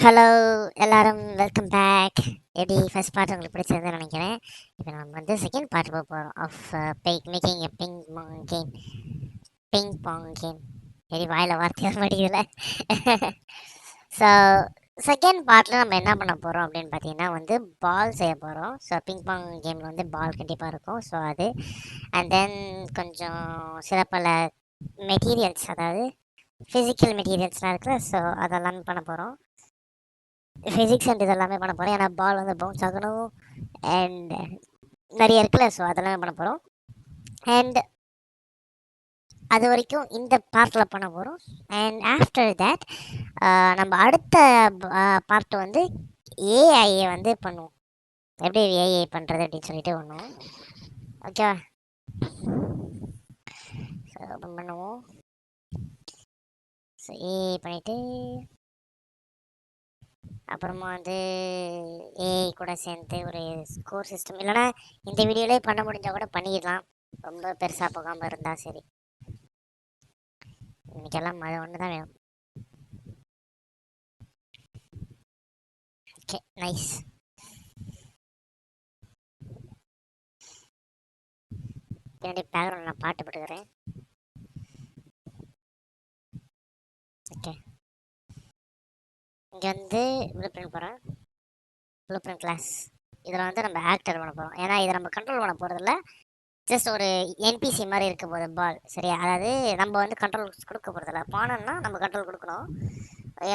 Hello எல்லாரும் welcome back. எப்படி first part உங்களுக்கு பிடிச்சிருந்ததுன்னு நினைக்கிறேன். இப்போ நம்ம வந்து செகண்ட் பார்ட் போக போகிறோம் of making a ping pong game. Ping pong game எப்படி வாயில் வார்த்தை வர மாட்டேங்குதுல. ஸோ செகண்ட் பார்ட்டில் நம்ம என்ன பண்ண போகிறோம் அப்படின்னு பார்த்தீங்கன்னா வந்து பால் செய்ய போகிறோம். ஸோ பிங் பாங் கேமில் வந்து பால் கண்டிப்பாக இருக்கும். ஸோ அது அண்ட் தென் கொஞ்சம் சில பல மெட்டீரியல்ஸ், அதாவது ஃபிசிக்கல் மெட்டீரியல்ஸ்லாம் இருக்குல்ல, ஸோ அதெல்லாம் பண்ண போகிறோம். ஃபிசிக்ஸ் அண்ட் இதெல்லாமே பண்ண போகிறேன். ஏன்னா பால் வந்து பவுன்ஸ் ஆகணும் அண்ட் நிறைய இருக்குல்ல, ஸோ அதெல்லாமே பண்ண போகிறோம். அண்ட் அது வரைக்கும் இந்த பார்ட்டில் பண்ண போகிறோம். அண்ட் ஆஃப்டர் தேட் நம்ம அடுத்த பார்ட் வந்து ஏஐயை வந்து பண்ணுவோம். எப்படி ஏஐ பண்ணுறது அப்படின்னு சொல்லிட்டு ஒன்றும் ஓகேவா. ஸோ ஓப்பன் பண்ணுவோம். ஸோ ஏஐ பண்ணிவிட்டு அப்புறமா வந்து ஏஐ கூட சேர்ந்து ஒரு ஸ்கோர் சிஸ்டம், இல்லைனா இந்த வீடியோலே பண்ண முடிஞ்சால் கூட பண்ணிடலாம், ரொம்ப பெருசாக போகாமல் இருந்தால் சரி. இன்னைக்கெல்லாம் அது ஒன்று தான் வேணும். Okay nice. பின்னாடி பேக்ரவுண்ட் நான் பாட்டு போட்டுக்கிறேன். ஓகே, இங்கே வந்து ப்ளூ பிரிண்ட் போகிறேன். ப்ளூ பிரிண்ட் கிளாஸ் இதில் வந்து நம்ம ஆக்டர் பண்ண போகிறோம். ஏன்னா இதை நம்ம கண்ட்ரோல் பண்ண போகிறதில்ல, ஜஸ்ட் ஒரு என்பிசி மாதிரி இருக்க போகுது பால். சரியா, அதாவது நம்ம வந்து கண்ட்ரோல் கொடுக்க போகிறதில்ல. பானம்னா நம்ம கண்ட்ரோல் கொடுக்கணும்.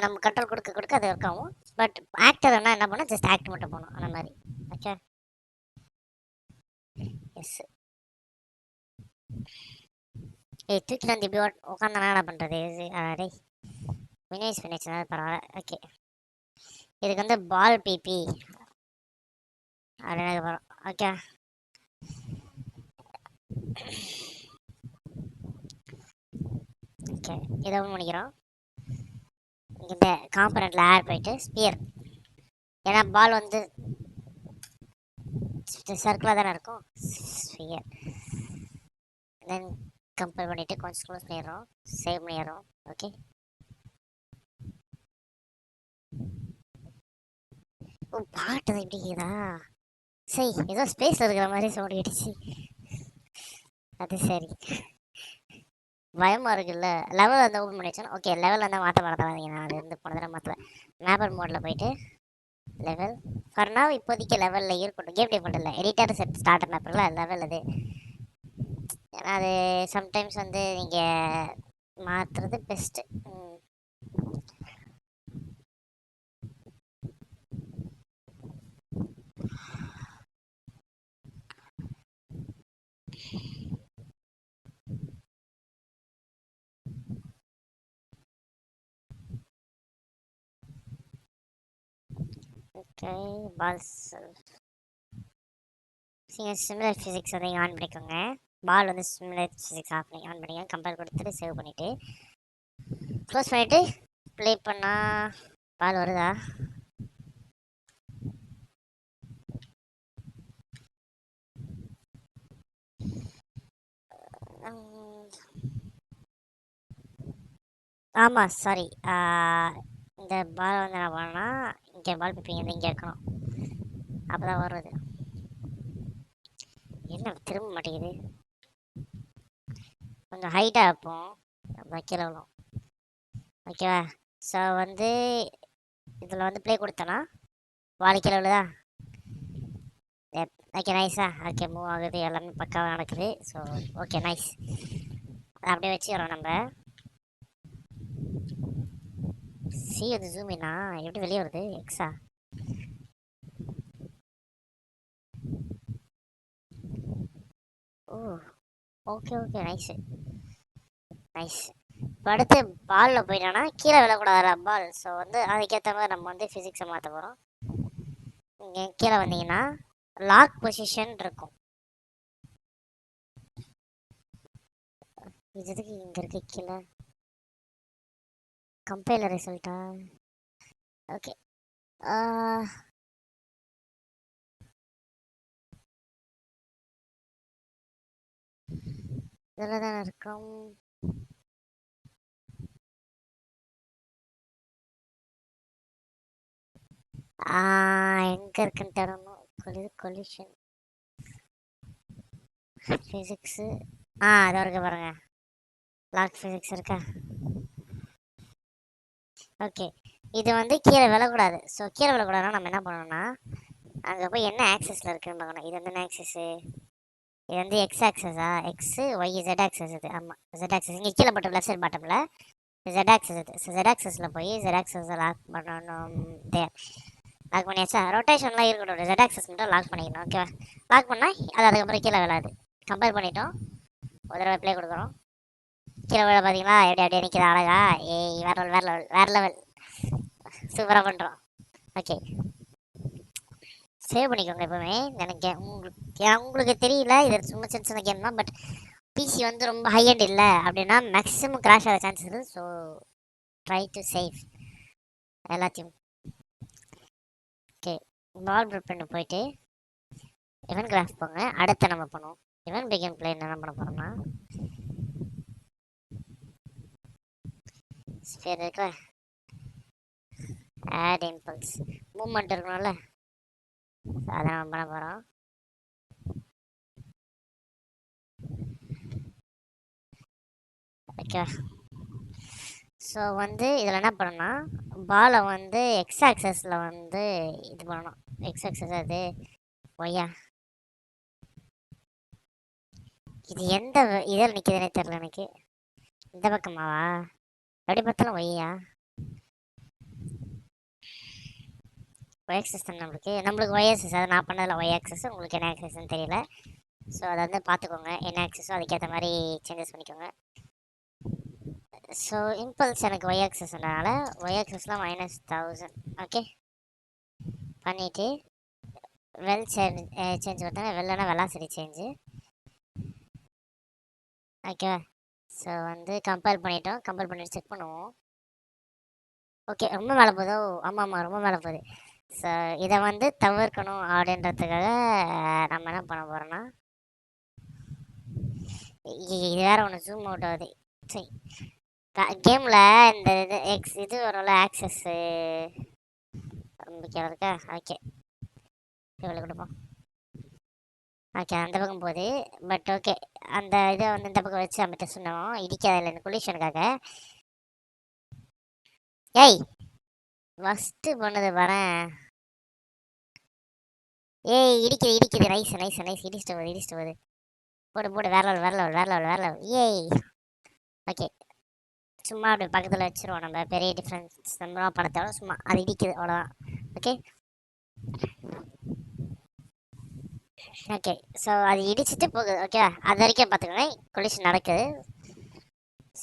நம்ம கண்ட்ரோல் கொடுக்க கொடுக்க அது ஒர்க் ஆகும். பட் ஆக்டர் என்ன பண்ணணும், ஜஸ்ட் ஆக்ட் மட்டும் போகணும் அந்த மாதிரி. Okay yes. ஏய் தூக்கிட்டு வந்து இப்படி உட்காந்து என்ன பண்ணுறது? டேய் ஃபினிஷ் பரவாயில்ல. ஓகே, இதுக்கு வந்து பால் பிபி அப்படின்னு போகிறோம். ஓகே, ஓகே இதை பண்ணிக்கிறோம். இந்த காம்பனண்ட்ல ஆட் பண்ணிட்டு ஸ்பியர், ஏன்னா பால் வந்து சர்க்கிளாக தானே இருக்கும். ஸ்பியர் தென் கம்பேர் பண்ணிவிட்டு கொஞ்சம் க்ளோஸ் பண்ணிடுறோம், சேவ் பண்ணிடுறோம். ஓகே, ஓ பாட்டு தான் இப்படி இருக்குதா? சரி, ஏதோ ஸ்பேஸில் இருக்கிற மாதிரி சவுண்ட் கேட்டுச்சு. அது சரி, பயமாக இருக்குல்ல. லெவல் வந்து ஓப்பன் பண்ணி வச்சோம். ஓகே, லெவல் வந்து மாற்ற மறந்துடாதீங்க, நான் அது இருந்து போன தடவை மாற்றல. மேப்பர் மோடில் போயிட்டு லெவல் ஃபார் நாவ் இப்போதைக்கு லெவலில் இருக்கட்டும். கேம் டிஃபால்ட் இல்லை, எடிட்டர் செட் ஸ்டார்டர் மேப்பரில் லெவல் அது. ஏன்னா அது சம்டைம்ஸ் வந்து நீங்கள் மாற்றுறது best. Okay, balls similar physics வந்து ஆன் பண்ணிக்கோங்க. பால் வந்து சிமிலர் ஃபிசிக்ஸ் ஆஃப் பண்ணி ஆன் பண்ணிங்க. கம்பேர் கொடுத்துட்டு சேவ் பண்ணிவிட்டு க்ளோஸ் பண்ணிவிட்டு ப்ளே பண்ணால் பால் வருதா? ஆமாம் சாரி, இந்த பால் வந்து என்ன பண்ணால் இங்கே பால் பிப்பிங்க வந்து இங்கே இருக்கணும், அப்போ தான் வருது. என்ன திரும்ப மாட்டேங்குது? கொஞ்சம் ஹைட்டாக வைப்போம், கீழே விழும். ஓகேவா. ஸோ வந்து இதில் வந்து ப்ளே கொடுத்தோன்னா வாழை கீழே விழுதா? ஓகே நைஸா. ஓகே, மூவ் ஆகுது, எல்லாமே பக்காவாக நடக்குது. So okay nice. அதை அப்படியே வச்சுக்கிறோம் நம்ம. சி வந்து ஜூமினா எப்படி வெளியே வருது? எக்ஸா? ஓ ஓகே ஓகே நைஸு நைஸ். இப்போ அடுத்து பாலில் போயிட்டோன்னா கீழே விழக்கூடாது பால். ஸோ வந்து அதுக்கேற்ற மாதிரி நம்ம வந்து ஃபிசிக்ஸை மாற்ற போகிறோம். இங்கே கீழே வந்தீங்கன்னா லாக் பொசிஷன் இருக்கும். இதுக்கு இங்கே இருக்க கீழே கம்பைலர் ரிசல்ட்டா? ஓகே, இதில் தானே இருக்கும். எங்கே இருக்குன்னு தேடணும். Collision physics. அது இருக்க பாருங்க. லாக் ஃபிசிக்ஸ் இருக்கா? ஓகே. இது வந்து கீழே விழக்கூடாது. ஸோ கீழே விழக்கூடாதுன்னா நம்ம என்ன பண்ணணும்னா அங்கே போய் என்ன ஆக்சஸில் இருக்குன்னு பார்க்கணும். இது வந்து என்ன ஆக்சஸ்ஸு? இது வந்து எக்ஸ் ஆக்சஸா? எக்ஸு ஒய் ஜெட் ஆக்சஸ் இது. ஆமாம், ஜெட் ஆக்சஸ். இங்கே கீழே பட்டம் லெஃப்ட் சைட் பாட்டமில் ஜெட் ஆக்சஸ் இது. ஸோ ஜெட் ஆக்சஸில் போய் ஜெட் ஆக்சஸை லாக் பண்ணணும். லாக் பண்ணியாச்சா? ரொட்டேஷன்லாம் இருக்கட்டும், ஜெட் ஆக்சஸ் மட்டும் லாக் பண்ணிக்கணும். ஓகேவா? லாக் பண்ணால் அது அதுக்கப்புறம் கீழே விழாது. கம்பேர் பண்ணிட்டோம். ஒரு தடவை ப்ளே கொடுக்குறோம். கீழே விழ பார்த்தீங்களா? எப்படி அப்படியே நிற்கிது அழகா? ஏய், வேற லெவல், வேற லெவல், வேற லெவல். சூப்பராக பண்ணுறோம். ஓகே, சேவ் பண்ணிக்கோங்க எப்பவுமே. எனக்கு உங்களுக்கு தெரியல, இது சும்மா சின்ன சின்ன கேம் தான். பட் பிசி வந்து ரொம்ப ஹை அண்ட் இல்லை அப்படின்னா மேக்ஸிமம் கிராஷ் ஆக சான்ஸ் இருக்குது. ஸோ ட்ரை டு சேவ் எல்லாத்தையும். ஓகே, பால் ப்ரிப் பண்ணி போயிட்டு இவன் கிராஃப் போங்க. அடுத்து நம்ம பண்ணுவோம் இவன் பிகன் பிளே. என்ன பண்ண போகிறோம்னா ஸ்பியர் இருக்குல்ல, ஆட் இம்பல்ஸ் மூவ்மெண்ட் இருக்கணும்ல, அதை நம்ம பண்ண போகிறோம். ஓகே, ஸோ வந்து இதில் என்ன பண்ணணும்னா பாலை வந்து எக்ஸ் ஆக்சஸில் வந்து இது பண்ணணும். எக்ஸ் ஆக்சஸ் அது ஒய்யா? இது எந்த இதில் நிற்கிதுன்னே தெரில எனக்கு. இந்த பக்கமாவா? எப்படி பார்த்தாலும் ஒய்யா? ஒய் ஆக்சஸ் தான் நம்மளுக்கு ஒய் ஆக்சஸ். அதை நான் பண்ணதில் ஒய் ஆக்சஸ். உங்களுக்கு என்ன ஆக்சஸ்ன்னு தெரியல. ஸோ அதை வந்து பார்த்துக்கோங்க. என்ன ஆக்சஸோ அதுக்கேற்ற மாதிரி சேஞ்சஸ் பண்ணிக்கோங்க. ஸோ இம்பல்ஸ் எனக்கு ஒய் ஆக்சஸ்னால ஒய் ஆக்சஸ்லாம் -1000. ஓகே, பண்ணிவிட்டு வெல் சேஞ்ச் கொடுத்தாங்க. வெள்ளனா வெலாசிட்டி சேஞ்சு. ஓகேவா? ஸோ வந்து கம்பேர் பண்ணிட்டோம். கம்பேர் பண்ணிட்டு செக் பண்ணுவோம். ஓகே, ரொம்ப மேலே போதோ? ஆமாம், ரொம்ப மேலே போகுது. ஸோ இதை வந்து தவிர்க்கணும் அப்படின்றதுக்காக நம்ம என்ன பண்ண போகிறோன்னா இது வேற ஒன்று ஜூம் அவுட் ஆகுது. சரி, கேமில் இந்த இது வரும்ல ஆக்சஸ்ஸு இருக்கா? ஓகே, இவ்வளோ கொடுப்போம். ஓகே, அந்த பக்கம் போகுது. பட் ஓகே, அந்த இதை வந்து இந்த பக்கம் வச்சு அமைத்த சொன்னோம். இடிக்காதில்ல இந்த குளிஷனுக்காக. ஏய், ஃபஸ்ட்டு பண்ணது வரேன். ஏய், இடிக்குது. நைஸ். இடிச்சிட்டு வருது. போடு. வேற லெவல். ஏய், ஓகே. சும்மா அப்படி பக்கத்தில் வச்சுருவோம். நம்ம பெரிய டிஃப்ரென்ஸ் நம்ம படத்தோட சும்மா அது இடிக்குது, அவ்வளோதான். ஓகே, ஸோ அது இடிச்சிட்டு போகுது. ஓகே, அது வரைக்கும் பார்த்துக்கோங்க. கொலிஷன் நடக்குது.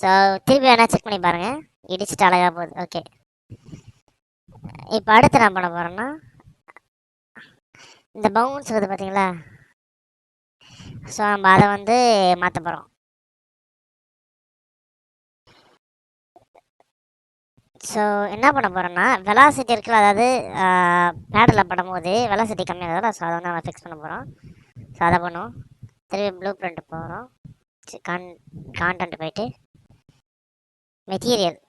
ஸோ திருப்பி வேணா செக் பண்ணி பாருங்கள். இடிச்சிட்டு அழகாக போகுது. ஓகே, இப்போ அடுத்து நான் பண்ண போகிறேன்னா இந்த பவுன்ஸ் வருது பார்த்தீங்களா? ஸோ நம்ம அதை வந்து மாற்ற போகிறோம். ஸோ என்ன பண்ண போகிறோன்னா வெலாசிட்டி இருக்குல்ல, அதாவது பேடலில் படும்போது வெலாசிட்டி கம்மியாகுதுல்ல, ஸோ அதை வந்து நம்ம ஃபிக்ஸ் பண்ண போகிறோம். ஸோ அதை பண்ணுவோம். திருப்பி ப்ளூ பிரிண்ட் போகிறோம். கான்டென்ட் போயிட்டு மெட்டீரியல்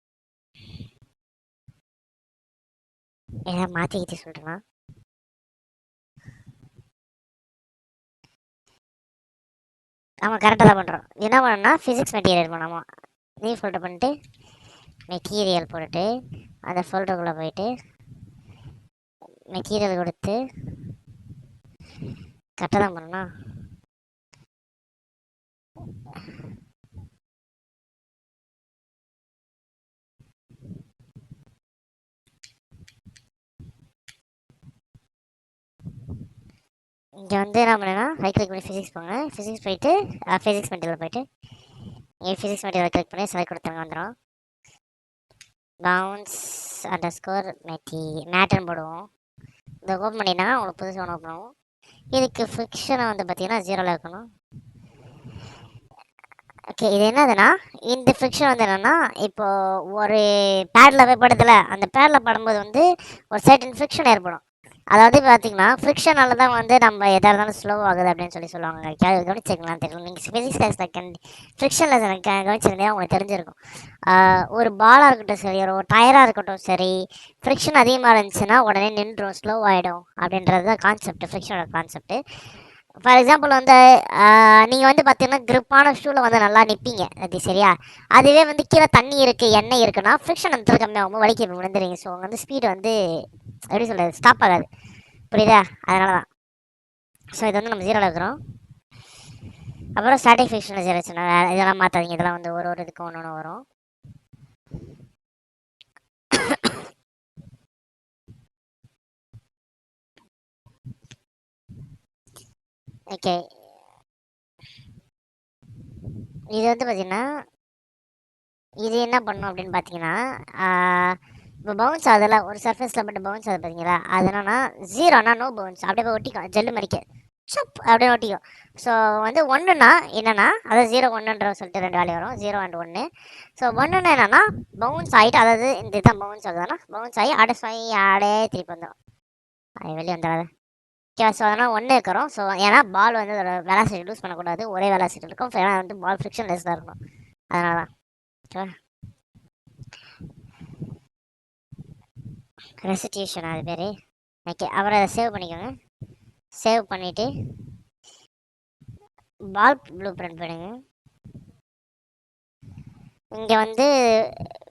ஏதாவது மாற்றிக்கிட்டு சொல்கிறேன்னா ஆமாம், கரெக்டாக தான் பண்ணுறோம். என்ன பண்ணோம்னா ஃபிசிக்ஸ் மெட்டீரியல் பண்ணாமா நீ ஃபோல்டர் பண்ணிட்டு மெட்டீரியல் போட்டுட்டு அந்த ஃபோல்டருக்குள்ளே போயிட்டு மெட்டீரியல் கொடுத்து கரெக்டாக தான் பண்ணணும். இங்கே வந்து என்ன பண்ணேன்னா ரைட் கிளிக் பண்ணி ஃபிசிக்ஸ் போங்க. ஃபிசிக்ஸ் போயிட்டு ஃபிசிக்ஸ் மெட்டீரியல் போயிட்டு இங்கே ஃபிசிக்ஸ் மெட்டீரியல் கிளிக் பண்ணி செலக்ட் கொடுத்தாங்க வந்துடும். பவுன்ஸ் _ மேட்டர்னு போடுவோம். இந்த ஓப்பன் பண்ணினா உங்களுக்கு புதுசாக ஒன்று ஓப்பன் ஆகும். இதுக்கு ஃபிக்ஷனை வந்து பார்த்தீங்கன்னா 0ல் இருக்கணும். ஓகே, இது என்னதுன்னா இந்த ஃபிக்ஷன் வந்து என்னென்னா இப்போது ஒரு பேடில் போய் படுதில்ல, அந்த பேடில் படும்போது வந்து ஒரு சர்டன் ஃபிக்ஷன் ஏற்படும். அதாவது பார்த்தீங்கன்னா, ஃப்ரிக்ஷனால தான் வந்து நம்ம எதா இருந்தாலும் ஸ்லோ ஆகுது அப்படின்னு சொல்லுவாங்க. கவனிச்சிருக்கீங்களான்னு தெரியல. நீங்க ஃபிசிக்ஸ் கிளாஸ்ல ஃப்ரிக்ஷன் லெசன் கவனிச்சிருந்தீங்கன்னா உங்களுக்கு தெரிஞ்சிருக்கும். ஒரு பாலா இருக்கட்டும் சரி, ஒரு டயரா இருக்கட்டும் சரி, ஃப்ரிக்ஷன் அதிகமா இருந்துச்சுன்னா உடனே நின்றும், ஸ்லோ ஆயிடும் அப்படின்றது தான் கான்செப்ட், ஃப்ரிக்ஷனோட கான்செப்ட். ஃபார் எக்ஸாம்பிள் வந்து நீங்க வந்து பார்த்தீங்கன்னா, கிரிப்பான ஷூல வந்து நல்லா நிப்பீங்க. அது சரியா? அதுவே வந்து கீழ தண்ணி இருக்கு, எண்ணெய் இருக்குன்னா, ஃப்ரிக்ஷன் அந்த கம்மியாகும் வலிக்கி விழுந்துருவீங்க. ஸோ வந்து ஸ்பீடு வந்து எப்படி சொல்றது? ஸ்டாப் ஆகாது. புரியுதா? அதனால தான். ஸோ இது வந்து நம்ம 0ல இருக்கிறோம். அப்புறம் ஸ்டாட்டிக் ஃபிக்ஷனல் ஜெனரேஷன் இதெல்லாம் மாற்றாதீங்க. இதெல்லாம் வந்து ஒரு இதுக்கு ஒன்று ஒன்று வரும். ஓகே. இது வந்து பார்த்தீங்கன்னா, இது என்ன பண்ணும் அப்படின்னு பார்த்தீங்கன்னா, இப்போ பவுன்ஸ் ஆகுதுல்ல, ஒரு சர்ஃபேஸில் மட்டும் பவுன்ஸ் ஆகுது பார்த்தீங்களா? அது என்னன்னா 0னா நோ பவுன்ஸ். அப்படியே போய் ஒட்டிக்கும். ஜெல்லு மறிக்க. சப் அப்படியே ஒட்டிக்கும். ஸோ வந்து 1னா என்னன்னா, அதாவது 0 1ன்ற சொல்லிட்டு 2 வேல்யூ வரும். 0 அண்ட் 1. ஸோ 1னா என்னன்னா, பவுன்ஸ் ஆகிட்டு, அதாவது இந்த இதுதான் பவுன்ஸ் ஆகுதுன்னா, பவுன்ஸ் ஆகி அப்படியே திருப்பி வந்துடும். அது வெளியே வந்துடாது. ஓகே. ஸோ அதனால் 1 இருக்கிறோம். ஸோ ஏன்னா பால் வந்து அதோட வெலாசிட்டி லூஸ் பண்ணக்கூடாது. ஒரே வெலாசிட்டி இருக்கும். ஏன்னா வந்து பால் ஃப்ரிக்ஷன் லெஸ் தான் இருக்கணும். அதனால தான். ஓகேவா? ரெசிடியூஷன் அது பேர். ஓகே. அப்புறம் அதை சேவ் பண்ணிக்கோங்க. சேவ் பண்ணிவிட்டு பால் ப்ளூ பிரிண்ட் பண்ணுங்க. இங்கே வந்து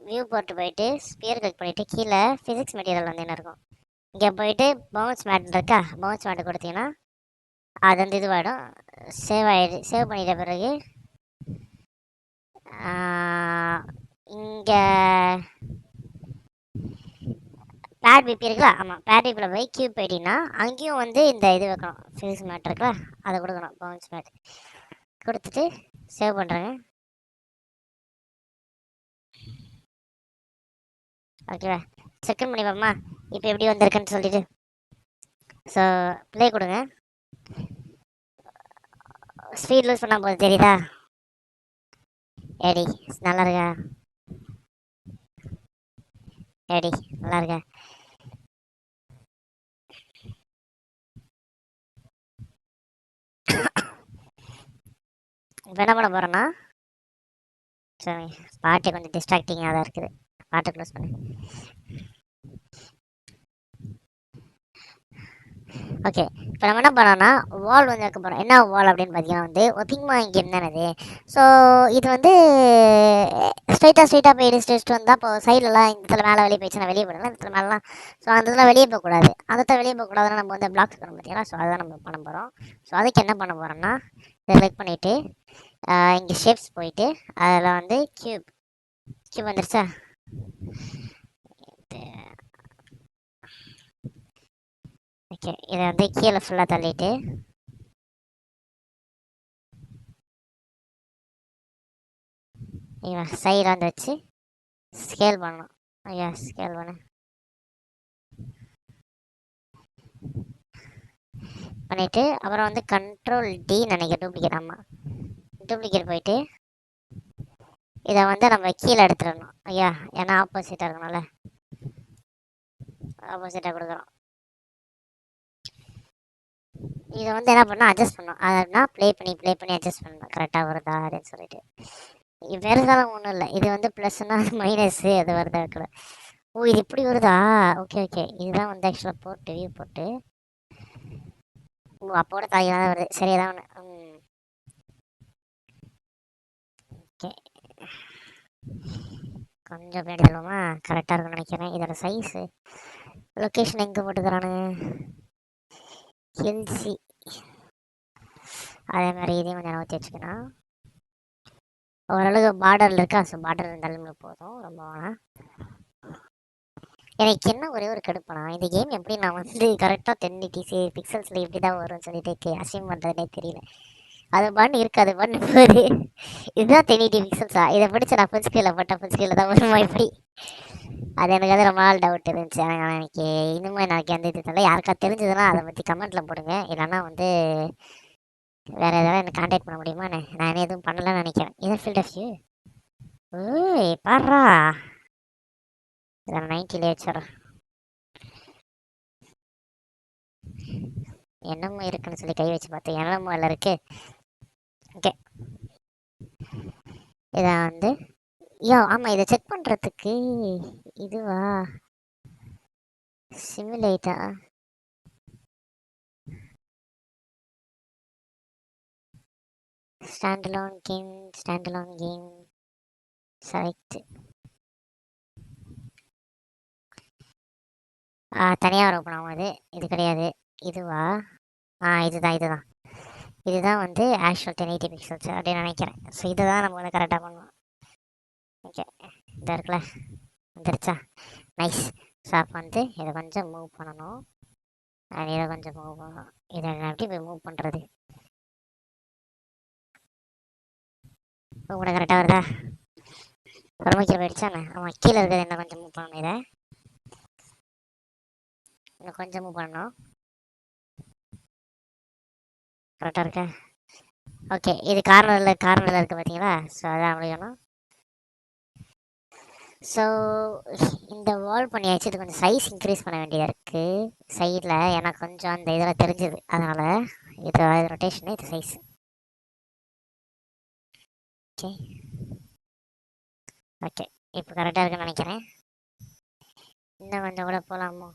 வியூ போட்டு போயிட்டு ஸ்பியர் கிளிக் பண்ணிவிட்டு கீழே ஃபிசிக்ஸ் மெட்டீரியல் வந்து என்ன இருக்கும், இங்கே போயிட்டு பவுன்ஸ் மேட் இருக்கா, பவுன்ஸ் மேட்டு கொடுத்தீங்கன்னா அது வந்து இதுவாகிடும். சேவ் பண்ணிட்ட பிறகு இங்கே பேட் விபி இருக்குல்ல, ஆமாம், பேட் விப்பில் போய் கியூப் போயிட்டீங்கன்னா அங்கேயும் வந்து இந்த இது வைக்கணும், ஃபிசிக்ஸ் மேட் இருக்குல்ல, அதை கொடுக்கணும். பவுன்ஸ் மேட் கொடுத்துட்டு சேவ் பண்ணுறேங்க. ஓகேவா? செக் பண்ணி பாப்போமா இப்போ எப்படி வந்திருக்குன்னு சொல்லிட்டு. ஸோ ப்ளே கொடுங்க. ஸ்பீட் லூஸ் பண்ணால் போது தெரியுதா? ஏடி நல்லா இருக்கா? ஏடி நல்லா இருக்கா? இப்போ என்ன பண்ண போகிறேன்னா, சரி பாட்டு கொஞ்சம் டிஸ்ட்ராக்டிங்காக தான் இருக்குது. பாட்டு க்ளோஸ் பண்ணு. ஓகே. இப்போ நம்ம என்ன பண்ணோம்னா வால் வந்து வைக்க போகிறோம். என்ன வால் அப்படின்னு பார்த்தீங்கன்னா வந்து ஒரு பிங்மா கேம் தானே இது. ஸோ இது வந்து ஸ்ட்ரைட்டாக போய் ஸ்ட்ரெஸ்ட் வந்தால் இப்போ சைட்லலாம் இந்த இடத்துல மேலே வெளியே போயிடுச்சுன்னா வெளியே போயிடலாம். இந்த இடத்துல மேலாம் ஸோ அந்த இதில் வெளியே போகக்கூடாது. அந்த இடத்துல வெளியே போகக்கூடாதுன்னா நம்ம வந்து பிளாக்ஸ் பண்ண பார்த்தீங்களா? ஸோ அதுதான் நம்ம பண்ண போகிறோம். ஸோ அதுக்கு என்ன பண்ண போகிறோம்னா இதை கிளிக் பண்ணிவிட்டு இங்கே ஷேப்ஸ் போயிட்டு அதில் வந்து கியூப் வந்துருச்சா? ஓகே. இதை வந்து கீழே ஃபுல்லாக தள்ளிட்டு இவன் சைடில் வந்து வச்சு ஸ்கேல் பண்ணணும். ஐயா ஸ்கேல் பண்ண பண்ணிவிட்டு அப்புறம் வந்து கண்ட்ரோல் டி நினைக்க டூப்ளிகேட். ஆமாம், டூப்ளிகேட் போயிட்டு இதை வந்து நம்ம கீழே எடுத்துடணும். ஐயா ஏன்னா ஆப்போசிட்டாக இருக்கணும்ல, ஆப்போசிட்டாக கொடுக்குறோம். இதை வந்து என்ன பண்ணால் அட்ஜஸ்ட் பண்ணணும். அதுனா ப்ளே பண்ணி அட்ஜஸ்ட் பண்ணணும் கரெக்டாக வருதா அப்படின்னு சொல்லிட்டு. பெருசாலும் ஒன்றும் இல்லை. இது வந்து ப்ளஸ்னா மைனஸ்ஸு அது வருதா கூட. ஓ இது இப்படி வருதா? Okay okay. இதுதான் வந்து ஆக்சுவலாக போட்டு வியூ போட்டு ஓ அப்போட தாயாக தான் வருது. சரி ஏதாவது ஒன்று. ஓகே. கொஞ்சம் பின்னாடி தள்ளுவோமா? கரெக்டாக இருக்கும்னு நினைக்கிறேன். இதோட சைஸு லொக்கேஷன் எங்கே போட்டுக்கிறானுங்க? ஹில்சி. அதே மாதிரி இதையும் கொஞ்சம் நோத்தி வச்சுக்கணும். ஓரளவுக்கு பார்டரில் இருக்கா? ஸோ பார்டர் இருந்தாலும் போதும், ரொம்ப வேணாம். எனக்கு என்ன ஒரே ஒரு கடுப்புனா இந்த கேம் எப்படி நான் வந்து கரெக்டாக 1080 பிக்சல்ஸில் எப்படி தான் வரும்னு சொல்லிட்டு அசீவ் பண்ணுறதுனே தெரியல. அது பண்ணு இருக்காது பண்ணு போது இதுதான் 1080 பிக்சல்ஸா? இதை பிடிச்ச நான் ஃபுல் ஸ்க்ரீனில் போட்டேன், ஃபுல் ஸ்க்ரீனில் தான் வருமா இப்படி? அது எனக்கு வந்து ரொம்ப நாள் டவுட் இருந்துச்சு. ஆனால் எனக்கு இன்னுமே எனக்கு எந்த இது தெரியல. யாருக்கா தெரிஞ்சதுன்னா அதை பற்றி கமெண்ட்டில் போடுங்க. இல்லைன்னா வந்து வேறு ஏதாவது எனக்கு கான்டாக்ட் பண்ண முடியுமாண்ணே? நான் எதுவும் பண்ணலன்னு நினைக்கிறேன். இதான் ஃபீல்ட் ஆஃப் வியூ. ஓய் பாடுறா, இதை 90லே வச்சிடறேன். என்னமோ இருக்குன்னு சொல்லி கை வச்சு பார்த்தேன், என்னமோ எல்லாம் இருக்கு. ஓகே, இதான் வந்து ஆமாம், இதை செக் பண்ணுறதுக்கு இதுவா சிமுலேட்டா ஸ்டாண்ட் அலோன் கேம் செலக்ட். தனியாக வர ஓப்பன் ஆகும் அது. இது கிடையாது. இதுவா? இதுதான் இதுதான் வந்து ஆக்சுவல் 1080 பிக்சல்ஸ் அப்படின்னு நினைக்கிறேன். ஸோ இதை தான் நம்ம வந்து கரெக்டாக பண்ணணும். ஓகே, இதாக இருக்குல்ல, வந்துருச்சா? நைஸ். ஸோ அப்போ வந்து இதை கொஞ்சம் மூவ் பண்ணணும், இதை கொஞ்சம் மூவ் பண்ணணும். இதை எப்படி போய் மூவ் பண்ணுறது? கூட கரெக்டாக வருதா? ரொம்ப கீழே போயிடுச்சா? ஆமாம், கீழே இருக்கிறது என்ன கொஞ்சம் மூவ் பண்ணணும். இதை இன்னும் கொஞ்சம் மூவ் பண்ணணும். கரெக்டாக இருக்கா? ஓகே, இது கார்னரில் இருக்குது பார்த்தீங்களா? ஸோ அதான் முடியணும். ஸோ இந்த வால் பண்ணியாச்சு. இது கொஞ்சம் சைஸ் இன்க்ரீஸ் பண்ண வேண்டியதாக இருக்குது சைடில். எனக்கு கொஞ்சம் அந்த இதில் தெரிஞ்சுது, அதனால் இது ரொட்டேஷனு, இது சைஸ். ஓகே ஓகே, இப்போ கரெக்டாக இருக்குன்னு நினைக்கிறேன். இன்னும் கொஞ்சம் கூட போகலாமோ?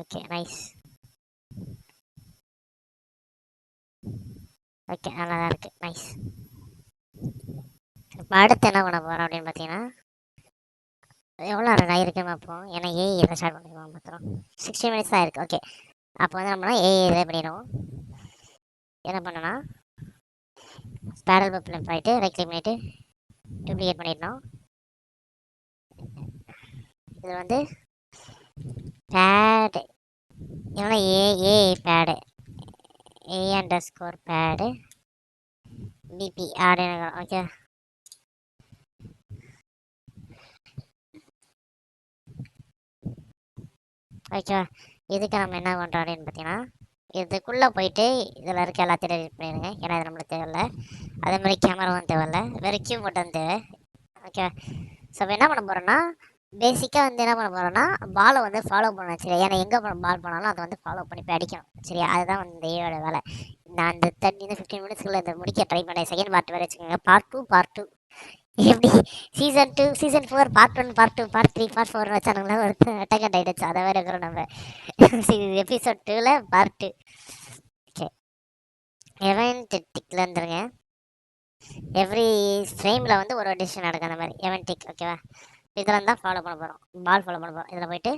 Okay, nice. ஓகே, நல்லா தான் இருக்குது, நைஸ். இப்போ அடுத்து என்ன பண்ண போகிறோம் அப்படின்னு பார்த்தீங்கன்னா, எவ்வளோ ஆயிருக்கு பார்ப்போம். ஏன்னா இதை ஸ்டார்ட் பண்ணிடுவோம் மாத்திரம். 60 மினிட்ஸ் தான் இருக்குது. ஓகே, அப்போ வந்து நம்மனா இதை பண்ணிடுவோம். என்ன பண்ணனா, பேரல் பப்பில் போயிட்டு ரைட் கிளிக் பண்ணிவிட்டு டூப்ளிகேட் பண்ணிடணும். இது வந்து பேடு, இல்லைன்னா ஏ பேடு, A_pad BP அப்படின்னு. Okay, okay. இதுக்கு நம்ம என்ன பண்ணுறோம் அப்படின்னு பார்த்தீங்கன்னா, இதுக்குள்ளே போயிட்டு இதில் இருக்க எல்லாத்தையும் டெலிட் பண்ணிடுங்க. ஏன்னா இது நம்மளுக்கு தேவையில்லை. அதே மாதிரி கேமராவும் தேவையில்லை, வெறும் கியூ மட்டும் தேவை. ஓகே, ஸோ இப்போ என்ன பண்ண போகிறோன்னா, பேசிக்காக வந்து என்ன பண்ண போகிறோன்னா, பாலை வந்து ஃபாலோ பண்ணணும். சரி, ஏன்னா எங்கே பால் போனாலும் அதை வந்து ஃபாலோ பண்ணி போய் அடிக்கணும். சரியா? அதுதான் வந்து இந்த ஏயோட வேலை. நான் இந்த 15 மினிட்ஸ்க்குள்ளே இதை முடிக்க ட்ரை பண்ணேன். செகண்ட் பார்ட் வேறு வச்சுக்கோங்க. பார்ட் 2 எப்படி season 2 season 4 part 1 part 2 part 3 part 4 வச்சானுங்களா? ஒரு அட்டகண்ட் ஆகிடுச்சு. அதை வேறு இருக்கிறோம் நம்ம. எபிசோட் 2ல் பார்ட் 2. ஓகே, எவன்டிக்கில் இருந்துருங்க. எவ்ரி ஃப்ரேமில் வந்து ஒரு டிசிஷன் நடக்கும். அந்த மாதிரி எவன்டிக். ஓகேவா? இதெல்லாம் தான் ஃபாலோ பண்ண போகிறோம். பால் ஃபாலோ பண்ண போகிறோம். இதில் போயிட்டு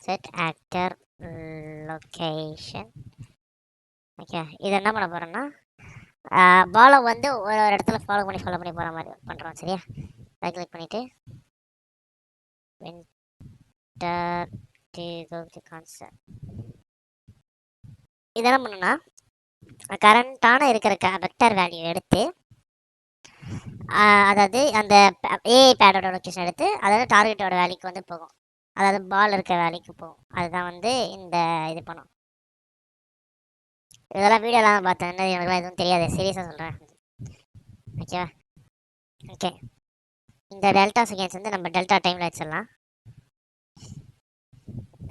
செட் ஆக்டர் லொக்கேஷன். ஓகே, இது என்ன பண்ண போகிறோன்னா, பாலை வந்து ஒரு இடத்துல ஃபாலோ பண்ணி போகிற மாதிரி பண்ணுறோம். சரியா? ரைட் கிளிக் பண்ணிவிட்டு வின்டர் கான்செப்ட். இதெல்லாம் பண்ணணும்னா, கரண்ட்டான இருக்கிற வெக்டர் வேல்யூ எடுத்து, அதாவது அந்த ஏஐ பேடோட லொக்கேஷன் எடுத்து, அதாவது டார்கெட்டோட வேல்யூக்கு வந்து போகும். அதாவது பால் இருக்க வேல்யூக்கு போகும். அதுதான் வந்து இந்த இது பண்ணும். இதெல்லாம் வீடியோலாம் பார்த்தேன், எனக்குலாம் எதுவும் தெரியாது, சீரியஸாக சொல்கிறேன். ஓகேவா? ஓகே, இந்த டெல்டா செகண்ட்ஸ் வந்து நம்ம டெல்டா டைமில் வச்சிடலாம்.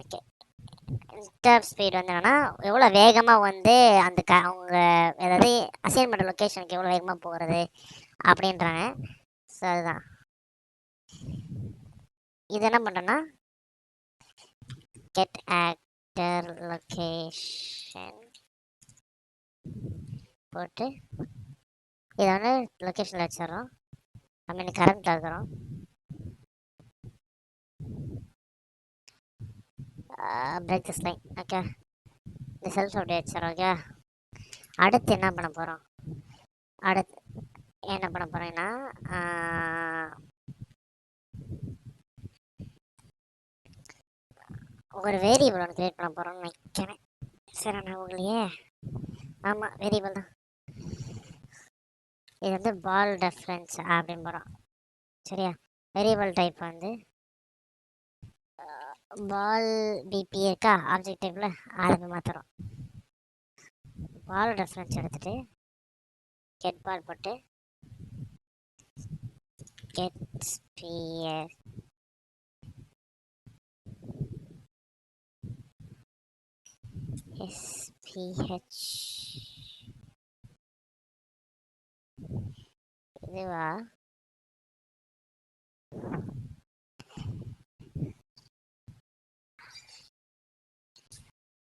ஓகே, இன்டர் ஸ்பீட் வந்து என்னன்னா, எவ்வளோ வேகமாக வந்து அந்த அவங்க ஏதாவது அசைன் பண்ணுற லொக்கேஷனுக்கு எவ்வளோ வேகமாக போகிறது அப்படின்றாங்க. ஸோ அதுதான் இது. என்ன பண்ணுறோன்னா, கெட் ஆக்டர் லொக்கேஷன் போட்டு இதை வந்து லொக்கேஷனில் வச்சிடறோம். நம்ம இன்னைக்கு கரண்ட்டில் இருக்கிறோம். Break this line. ஓகே, இந்த செல்ஃப் அப்படியே வச்சிடறோம். ஓகே, அடுத்து என்ன பண்ண போகிறோம்? அடுத்து என்ன பண்ண போகிறேன்னா, ஒரு வேரியபிள் ஒன்று கிரியேட் பண்ண போகிறோம்னு நினைக்கிறேன். சரி, நான் உங்களையே ஆமாம், வேரியபிள் தான். இது வந்து பால் ரெஃபரன்ஸ் அப்படின்னு போகிறோம். சரியா? வேரியபிள் டைப் வந்து பால் பிபி இருக்கா ஆப்ஜெக்ட் டைப்பில், அதை மாற்றுறோம். பால் ரெஃபரன்ஸ் எடுத்துகிட்டு கெட் பால் போட்டு கெட் ஸ்பியர் SPH இதுவா?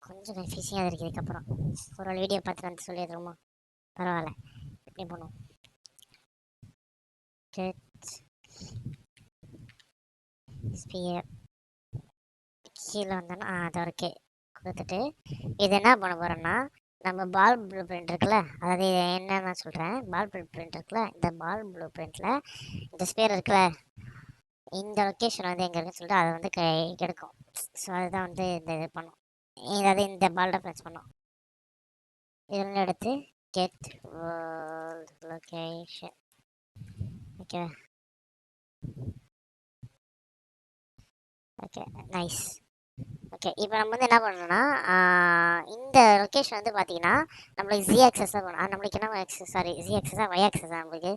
கொஞ்சம் கன்ஃபியூசிங்காக இருக்குது. இதுக்கப்புறம் ஒரு வீடியோ பார்த்து வந்து சொல்லிடுறோமா? பரவாயில்ல, எப்படி பண்ணுவோம். கீழே வந்தோன்னா அது ஓகே கொடுத்துட்டு இது என்ன பண்ண போகிறோன்னா, நம்ம பால் ப்ளூ பிரிண்ட் இருக்குல்ல, அதாவது என்ன நான் சொல்கிறேன், பால் ப்ளூ பிரிண்ட் இருக்குல்ல, இந்த பால் ப்ளூ பிரிண்ட்டில் இந்த ஸ்பேர் இருக்குல்ல, இந்த லொக்கேஷன் வந்து எங்கே இருக்குன்னு சொல்லிட்டு அதை வந்து எடுக்கும். ஸோ அதுதான் வந்து இந்த இது பண்ணும், அதாவது இந்த பால் ரெஃபரன்ஸ் பண்ணும். இதெல்லாம் எடுத்து get world location. Okay okay nice. Okay, இப்போ நம்ம வந்து என்ன பண்ணணும்னா, இந்த லொக்கேஷன் வந்து பார்த்தீங்கன்னா நம்மளுக்கு ஜி ஆக்சஸாக பண்ணணும். நம்மளுக்கு என்ன ஆக்சஸ், சாரி ஜி ஆக்சஸாக ஒய் ஆக்சஸாக, நம்மளுக்கு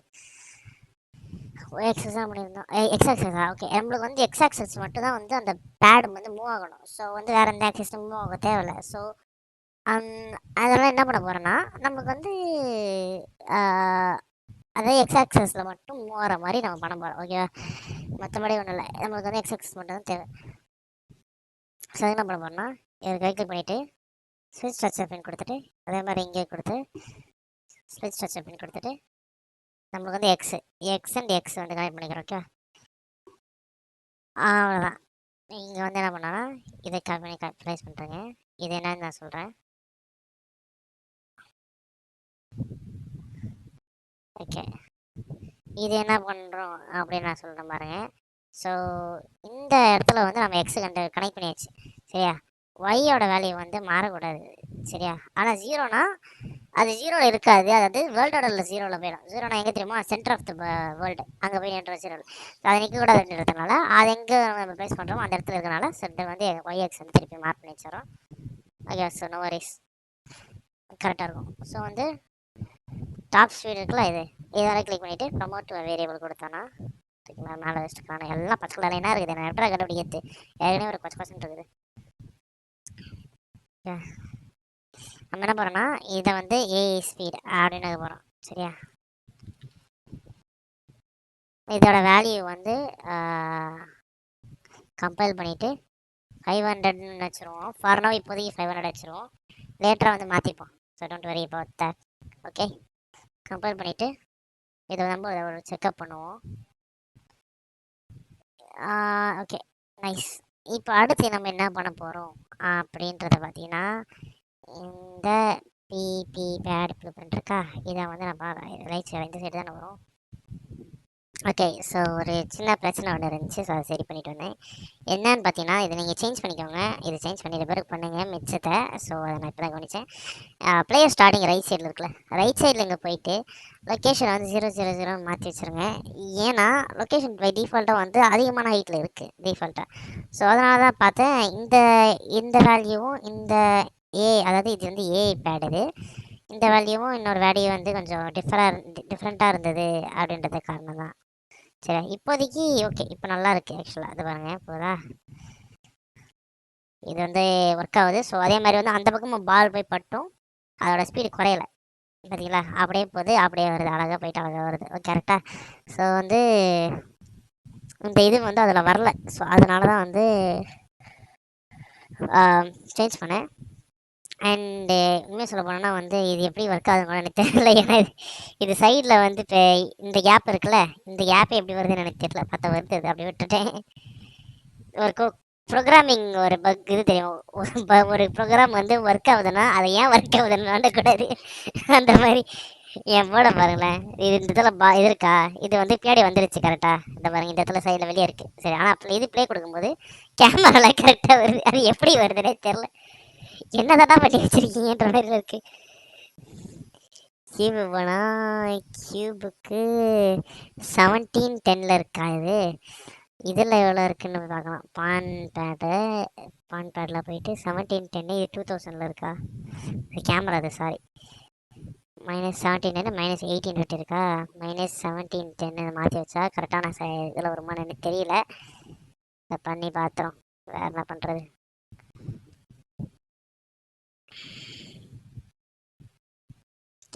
ஒய் ஆக்சஸாக பண்ணியிருந்தோம், எக்ஸ் ஆக்சஸா. ஓகே, நம்மளுக்கு வந்து எக்ஸ் ஆக்சஸ் மட்டும் தான் வந்து அந்த பேட் வந்து மூவ் ஆகணும். ஸோ வந்து வேறு எந்த ஆக்சஸும் மூவ் ஆக தேவையில்லை. ஸோ அதெல்லாம் என்ன பண்ண போகிறோன்னா, நமக்கு வந்து அதாவது எக்ஸ் ஆக்சஸில் மட்டும் மூவ் ஆகிற மாதிரி நம்ம பண்ண போகிறோம். ஓகேவா? மற்றபடி ஒன்றும் இல்லை, நம்மளுக்கு வந்து எக்ஸ் ஆக்சஸ் மட்டும் தான் தேவை. ஸோ என்ன பண்ண போகிறோன்னா, இதுக்கு ரைட் கிளிக் பண்ணிவிட்டு ஸ்விட்ச் ஸ்ட்ரக்சர் பின் கொடுத்துட்டு, அதே மாதிரி இங்கே கொடுத்து ஸ்விட்ச் ஸ்ட்ரக்சர் பின் கொடுத்துட்டு நம்மளுக்கு வந்து எக்ஸ் அண்ட் எக்ஸ் வந்து கனெக்ட் பண்ணிக்கிறோம். ஓகே, அவ்வளோதான். இங்கே வந்து என்ன பண்ணோன்னா இதை கால் பண்ணி ப்ளேஸ் பண்ணுறேங்க. இது என்னன்னு நான் சொல்கிறேன். ஓகே, இது என்ன பண்ணுறோம் அப்படின்னு நான் சொல்கிறேன் பாருங்க. ஸோ இந்த இடத்துல வந்து நம்ம எக்ஸு கனெக்ட் பண்ணியாச்சு, சரியா? ஒய்யோட வேல்யூ வந்து மாறக்கூடாது, சரியா? ஆனால் ஜீரோனா அது ஜீரோவில் இருக்காது, அதாவது வேர்ல்டு ஆர்டரில் ஜீரோவில் போயிடும். ஜீரோனா எங்கே தெரியுமா? சென்டர் ஆஃப் த வேர்ல்டு, அங்கே போய் நின்ற ஜீரோவில் அது நிற்கக்கூடாதுன்றதுனால அது எங்கே நம்ம ப்ளேஸ் பண்ணுறோமோ அந்த இடத்துல இருக்கனால சென்டர் வந்து ஒய் எக்ஸ் வந்து திருப்பி மார்க் பண்ணி வச்சிடறோம். ஓகே, ஸோ நோ வரிஸ், கரெக்டாக இருக்கும். ஸோ வந்து டாப் ஸ்பீட் இருக்குல்ல, இதெல்லாம் கிளிக் பண்ணிவிட்டு ப்ரமோட் வேரியபிள் கொடுத்தோன்னா மேலே வச்சுருக்கான எல்லாம் பச்சை கலரில் என்ன இருக்குது, நான் எப்படி கண்டுபிடிக்கிறது? ஏற்கனவே ஒரு பச்சை பர்சன்ட் இருக்குது. நம்ம என்ன போகிறோம்னா இதை வந்து ஏ ஸ்பீட் அப்படின்னு போகிறோம், சரியா? இதோட வேல்யூ வந்து கம்பைல் பண்ணிவிட்டு 500ன்னு வச்சுருவோம். ஃபார் நவ் இப்போதைக்கு 500 வச்சுருவோம், லேட்டராக வந்து மாற்றிப்போம். So don't worry about that. Okay, compile பண்ணிவிட்டு இதை நம்ம ஒரு செக்அப் பண்ணுவோம். Okay nice. இப்போ அடுத்து நம்ம என்ன பண்ண போகிறோம் அப்படின்றத பார்த்தீங்கன்னா, இந்த பிபி பேட் ப்ளூ பிரிண்ட் இருக்கா, இதை வந்து நம்ம ரைட் சைடு இந்த சைடு தானே வரும். ஓகே, ஸோ ஒரு சின்ன பிரச்சனை ஒன்று இருந்துச்சு, ஸோ அதை சரி பண்ணிட்டு வந்தேன். என்னன்னு பார்த்தீங்கன்னா, இதை நீங்கள் சேஞ்ச் பண்ணிக்கோங்க, இது சேஞ்ச் பண்ணிட்டு பிறகு பண்ணுங்கள் மிச்சத்தை. ஸோ அதை நான் இப்போ தான் கவனித்தேன். பிளேயர் ஸ்டார்டிங் ரைட் சைடில் இருக்குல்ல, ரைட் சைடில் இங்கே போயிட்டு லொக்கேஷன் வந்து 000 மாற்றி வச்சுருங்க. ஏன்னா லொக்கேஷன் பை டிஃபால்ட்டாக வந்து அதிகமான ஹைட்டில் இருக்குது டிஃபால்ட்டாக. ஸோ அதனால தான் பார்த்தேன் இந்த வேல்யூவும் இந்த அதாவது இது வந்து ஏ பேட், இந்த வேல்யூவும் இன்னொரு வேல்யூ வந்து கொஞ்சம் டிஃப்ரெண்ட்டாக இருந்தது அப்படின்றது காரணம் தான். சரி, இப்போதைக்கு ஓகே, இப்போ நல்லா இருக்குது ஆக்சுவலாக. அது பாருங்கள், இப்போதா இது வந்து ஒர்க் ஆகுது. ஸோ அதே மாதிரி வந்து அந்த பக்கமும் பால் போய் பட்டும் அதோட ஸ்பீடு குறையலை, பார்த்தீங்களா? அப்படியே போகுது, அப்படியே வருது, அழகாக போயிட்டு அழகாக வருது. ஓகே, கரெக்டாக. ஸோ வந்து இந்த இது வந்து அதில் வரல, ஸோ அதனால தான் வந்து சேஞ்ச் பண்ணேன். அண்டு உண்மையாக சொல்ல போனோன்னா வந்து இது எப்படி ஒர்க் ஆகுதுன்னு எனக்கு தெரியல. ஏன்னா இது சைடில் வந்து இப்போ இந்த கேப் இருக்குல்ல, இந்த கேப்பே எப்படி வருதுன்னு எனக்கு தெரியல. பார்த்தா வருது, அது அப்படியே விட்டுட்டேன். ஒரு ப்ரோக்ராமிங் ஒரு பக் இது தெரியும், ஒரு ப்ரோக்ராம் வந்து ஒர்க் ஆகுதுன்னா அதை ஏன் ஒர்க் ஆகுதுன்னு கூடாது. அந்த மாதிரி என் போட பாருங்களேன், இது இந்த இடத்துல இது இருக்கா, இது வந்து பின்னாடி வந்துடுச்சு கரெக்டாக. இந்த பாருங்க, இந்த இடத்துல சைடில் வெளியே இருக்குது, சரி. ஆனால் இது ப்ளே கொடுக்கும்போது கேமராலாம் கரெக்டாக வருது, அது எப்படி வருதுன்னே தெரில. என்னதான் பண்ணி வச்சிருக்கீங்கன்ற மாதிரி இருக்கு. கியூபு போனால் கியூபுக்கு 1710 இருக்கா இது? இதில் எவ்வளோ இருக்குன்னு பார்க்கலாம். பான் பேடில் போயிட்டு 1710, இது 2000 இருக்கா? கேமரா அது, சாரி, -1710 -18 இருக்கா? -1710 மாற்றி வச்சா கரெக்டான இதில் வருமானு எனக்கு தெரியல. இதை பண்ணி பார்த்துறோம், வேறு என்ன பண்ணுறது.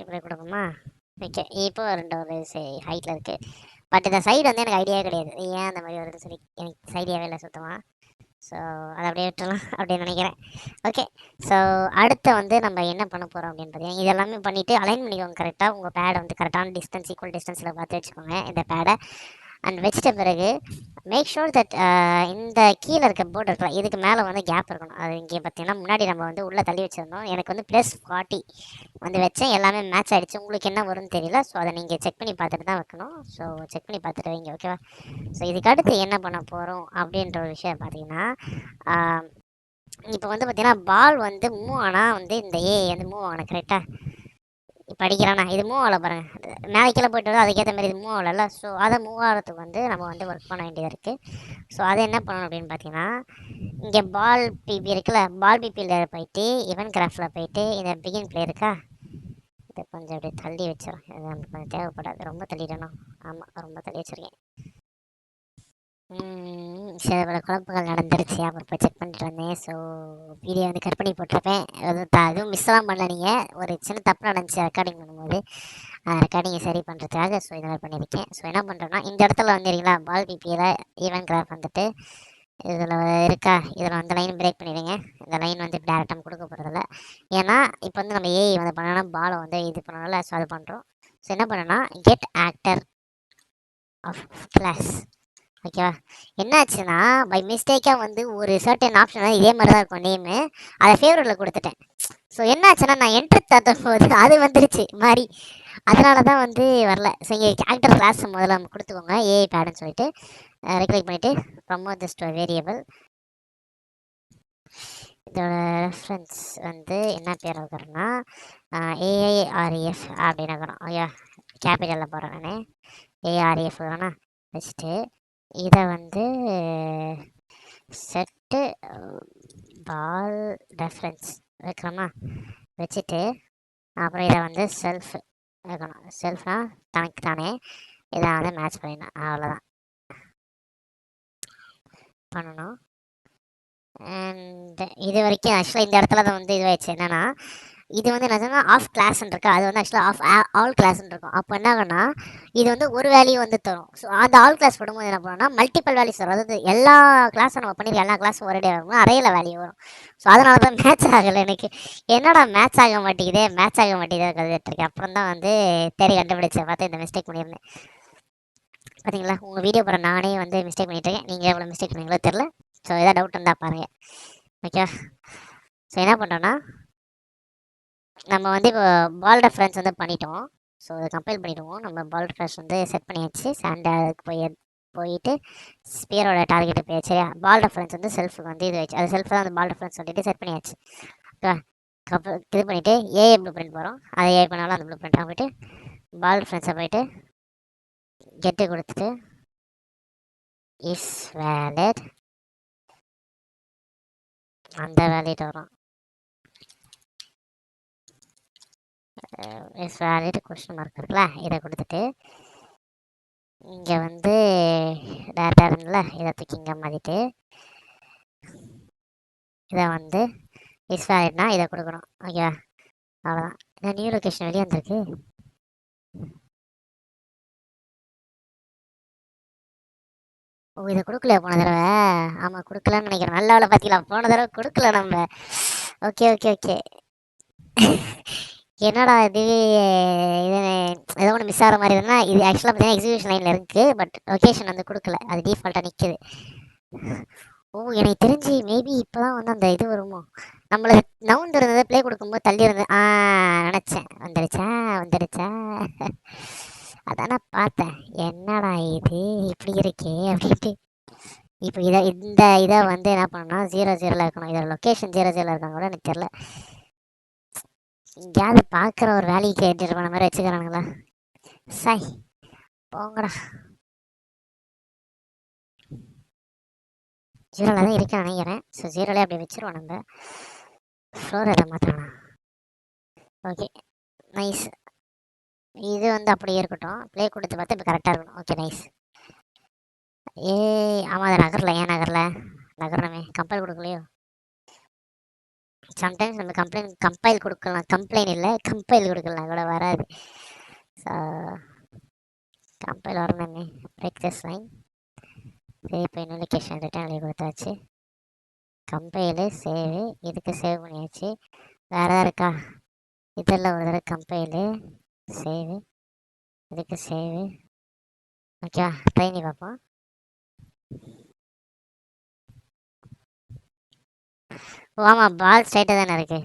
இப்படி கொடுக்குமா? ஓகே, இப்போ ரெண்டு ஒரு ஹைட்டில் இருக்குது. பட் இந்த சைடு வந்து எனக்கு ஐடியாவே கிடையாது, ஏன் அந்த மாதிரி வருதுன்னு சொல்லி எனக்கு ஐடியாவே இல்லை சுத்தமாக. ஸோ அதை அப்படியே விட்டுலாம் அப்படின்னு நினைக்கிறேன். ஓகே, ஸோ அடுத்து வந்து நம்ம என்ன பண்ண போகிறோம் அப்படின்னு பார்த்தீங்கன்னா, இதெல்லாமே பண்ணிவிட்டு அலைன் பண்ணிக்கோங்க கரெக்டாக. உங்கள் பேடை வந்து கரெக்டான டிஸ்டன்ஸ், ஈக்குவல் டிஸ்டன்ஸில் பார்த்து வச்சுக்கோங்க இந்த பேடை. அண்ட் வச்சிட்ட பிறகு மேக் ஷூர் தட் இந்த கீழே இருக்க போர்டு இருக்கலாம், இதுக்கு மேலே வந்து கேப் இருக்கணும். அது இங்கே பார்த்தீங்கன்னா முன்னாடி நம்ம வந்து உள்ளே தள்ளி வச்சுருந்தோம். எனக்கு வந்து +40 வந்து வச்சேன், எல்லாமே மேட்ச் ஆகிடுச்சு. உங்களுக்கு என்ன வரும்னு தெரியல, ஸோ அதை நீங்கள் செக் பண்ணி பார்த்துட்டு தான் வைக்கணும். ஸோ செக் பண்ணி பார்த்துட்டு வைங்க, ஓகேவா? ஸோ இதுக்கு அடுத்து என்ன பண்ண போகிறோம் அப்படின்ற ஒரு விஷயம் பார்த்தீங்கன்னா, இப்போ வந்து பார்த்தீங்கன்னா பால் வந்து மூவ் ஆனால் வந்து இந்த வந்து மூவ் ஆகணும் கரெக்டாக. இப்போ அடிக்கிறானா, இது மூவ் ஆகலை பாருங்கள், மேலே கீழே போய்ட்டு வரும், அதுக்கேற்ற மாதிரி இது மூவ் ஆகலைல்ல. ஸோ அதை மூவ் ஆகிறதுக்கு வந்து நம்ம வந்து ஒர்க் பண்ண வேண்டியது இருக்குது. ஸோ அதை என்ன பண்ணணும் அப்படின்னு பார்த்தீங்கன்னா, இங்கே பால் பிபி இருக்குல்ல, பால் பிபியில் போயிட்டு இவன் கிராஃப்டில் போயிட்டு இந்த பிகின் பிளே இருக்கா, இதை கொஞ்சம் அப்படியே தள்ளி வச்சிடும். இது நமக்கு கொஞ்சம் தேவைப்படாது, ரொம்ப தள்ளிடணும். ஆமாம், ரொம்ப தள்ளி வச்சுருக்கேன். சில பல குழப்பங்கள் நடந்துருச்சு, அப்புறம் இப்போ செக் பண்ணிட்டு வந்தேன். ஸோ வீடியோ வந்து கட் பண்ணி போட்டிருப்பேன். அதுவும் மிஸ்லாம் பண்ணல, நீங்கள் ஒரு சின்ன தப்பு நடந்துச்சு ரெக்கார்டிங் பண்ணும்போது, ரெக்கார்டிங்கை சரி பண்ணுறதுக்காக ஸோ இந்த மாதிரி பண்ணியிருக்கேன். ஸோ என்ன பண்ணுறோன்னா, இந்த இடத்துல வந்துடுறீங்களா, பால் பிபியில் ஈவன் கிராஃப் வந்துட்டு இதில் இருக்கா, இதில் வந்து லைன் பிரேக் பண்ணிடுங்க. இந்த லைன் வந்து டேரெக்டாக கொடுக்க போகிறதில்ல, ஏன்னா இப்போ வந்து நம்ம ஏஐ வந்து பண்ணோன்னா பாலை வந்து இது பண்ணணும்ல, ஸோ அது பண்ணுறோம். ஸோ என்ன பண்ணோன்னா, கெட் ஆக்டர் ஆஃப் கிளாஸ், ஓகேவா? என்னாச்சுன்னா பை மிஸ்டேக்காக வந்து ஒரு சர்டன் ஆப்ஷன் இதே மாதிரி தான் இருக்கும் நேமு, அதை ஃபேவரட்டில் கொடுத்துட்டேன். ஸோ என்னாச்சுன்னா நான் என்ட்ரு தட்டும் போது அது வந்துருச்சு மாதிரி, அதனால தான் வந்து வரல. ஸோ இங்கே ஆக்டர் கிளாஸ் முதல்ல நம்ம கொடுத்துக்கோங்க, ஏஐ பேடுன்னு சொல்லிட்டு ரெக்ளைக் பண்ணிவிட்டு ப்ரமோட் திஸ் டு வேரியபிள். இதோட ரெஃபரன்ஸ் வந்து என்ன பேர் வைக்கிறேன்னா ஏஐஆர்இஎஃப் அப்படின்னு வைக்கிறோம். ஐயா கேபிட்டலில் போகிறேன் நான், ஏஆர்இஎஃப் வேணா வச்சுட்டு இதை வந்து செட்டு பால் ரெஃபரன்ஸ் வைக்கிறோமா, வச்சுட்டு அப்புறம் இதை வந்து செல்ஃப் வைக்கணும். செல்ஃப்னா தனக்கு தானே இதை வந்து மேட்ச் பண்ணிடணும், அவ்வளோதான் பண்ணணும். அண்ட் இது வரைக்கும் ஆக்சுவலாக இந்த இடத்துல தான் வந்து இதுவாகிடுச்சு. என்னென்னா இது வந்து என்ன ஆஃப் கிளாஸ்ன்னு இருக்கா, அது வந்து ஆக்சுவலாக ஆஃப் ஆல் கிளாஸ்ன்னு இருக்கும். அப்போ என்ன ஆகும்னா இது வந்து ஒரு வேல்யூ வந்து தரும். ஸோ அந்த ஆல் கிளாஸ் போடும்போது என்ன பண்ணணும்னா மல்டிபிள் வேல்யூஸ் வரும், அதாவது எல்லா கிளாஸும் நம்ம பண்ணியிருக்க எல்லா கிளாஸும் ஒரே வரும், அரையில் வேல்யூ வரும். ஸோ அதனால தான் மேட்ச் ஆகலை எனக்கு, என்னடா மேட்ச் ஆக மாட்டேங்குதே கற்றுட்ருக்கேன். அப்புறம் தான் வந்து தேடி கண்டுபிடிச்சேன், பார்த்து இந்த மிஸ்டேக் பண்ணியிருந்தேன். பார்த்தீங்களா, உங்கள் வீடியோ போகிற நானே வந்து மிஸ்டேக் பண்ணிட்டுருக்கேன், நீங்கள் எவ்வளோ மிஸ்டேக் பண்ணீங்களோ தெரில. ஸோ எதாவது டவுட் இருந்தால் பாருங்கள், ஓகே? ஸோ என்ன பண்ணுறோன்னா நம்ம வந்து இப்போ பால் ரெஃபரன்ஸ் வந்து பண்ணிட்டோம். ஸோ அதை கம்பைல் பண்ணிவிடுவோம். நம்ம பால் ரெஃபரன்ஸ் வந்து செட் பண்ணியாச்சு, அதுக்கு போயிட்டு ஸ்பியரோட டார்கெட்டு போயாச்சு. சரியா, பால் ரெஃபரன்ஸ் வந்து செல்ஃபுக்கு வந்து இது வச்சு, அது செல்ஃப் தான் அந்த பால் ரெஃபரன்ஸ் சொல்லிட்டு செட் பண்ணியாச்சு. ஓகே, இது பண்ணிவிட்டு ஏஏ ப்ளூ பிரிண்ட் போகிறோம், அதை ஏ பண்ணாலும் அந்த ப்ளூ பிரிண்ட்டாக போய்ட்டு பால் ரெஃபரன்ஸை போய்ட்டு கெட்டு கொடுத்துட்டு இஸ் வேலிட், அந்த வேலிட் வரும். இஸ் வேலிட் கொஸ்டின் மார்க் இருக்குல்ல, இதை கொடுத்துட்டு இங்கே வந்து டேட்டா இருந்துல, இதை தூக்கி இங்கே மாற்றிட்டு இதை வந்து இஸ் வேலிட்னா இதை கொடுக்கணும், ஓகேவா? அவ்வளோதான். இந்த நியூ லொக்கேஷன் வெளியே வந்திருக்கு. ஓ, இதை கொடுக்கல போன தடவை. ஆமாம், கொடுக்கலன்னு நினைக்கிறேன். நல்ல வேலை பார்த்திக்கலாம், போன தடவை கொடுக்கல நம்ம. ஓகே ஓகே ஓகே என்னடா இது, இது ஏதோ ஒன்று மிஸ் ஆகிற மாதிரி இருந்தால் இது ஆக்சுவலாக பார்த்தீங்கன்னா எக்ஸிக்யூஷன் லைனில் இருக்குது, பட் லொக்கேஷன் வந்து கொடுக்கல, அது டிஃபால்ட்டாக நிற்குது. ஓ, எனக்கு தெரிஞ்சு மேபி இப்போ தான் வந்து அந்த இது வருமோ, நம்மளை நவுந்து இருந்தது ப்ளே கொடுக்கும்போது தள்ளி இருந்தது. நினச்சேன் வந்துடுச்சா அதானே பார்த்தேன், என்னடா இது இப்படி இருக்கே அப்படின்ட்டு. இப்போ இதை வந்து என்ன பண்ணணும்னா 0 0 இருக்கணும், இதோட லொக்கேஷன் 0 0 இருக்காங்க கூட எனக்கு தெரில. எங்கேயாவது பார்க்குற ஒரு வேலைக்கு கேட்டுட்டு போன மாதிரி வச்சுக்கிறானுங்களா, சாய் போங்கடா. 0 தான் இருக்கேன்னு நினைக்கிறேன். ஸோ 0 அப்படி வச்சுருவோம் நம்ம. ஃப்ளோர் எதை மாற்றலாம், ஓகே நைஸ். இது வந்து அப்படியே இருக்கட்டும், ப்ளே கொடுத்து பார்த்து இப்போ கரெக்டாக இருக்கணும். Okay nice. ஆமாம், அதை நகரில் ஏன் நகரில் நகரமே கம்பல் கொடுக்கலையோ. சம்டைம்ஸ் நம்ம கம்பைல் கொடுக்கலாம், கம்ப்ளைண்ட் இல்லை கம்பைல் கொடுக்கலாம் கூட வராது. ஸோ கம்பைல் வரணுமே. Break this line. சரி, இப்போ இன்னும் லொக்கேஷன் ரிட்டர்ன் எழுதி கொடுத்தாச்சு. கம்பைலு சேவு, இதுக்கு சேவ் பண்ணியாச்சு. வேறு எதாவது இருக்கா? இதில் ஒரு தடவை கம்பைலு சேவு, இதுக்கு சேவு. ஓகேவா, ட்ரை பண்ணி பார்ப்போம். ஓ ஆமாம், பால் ஸ்ட்ரைட்டாக தானே இருக்கு.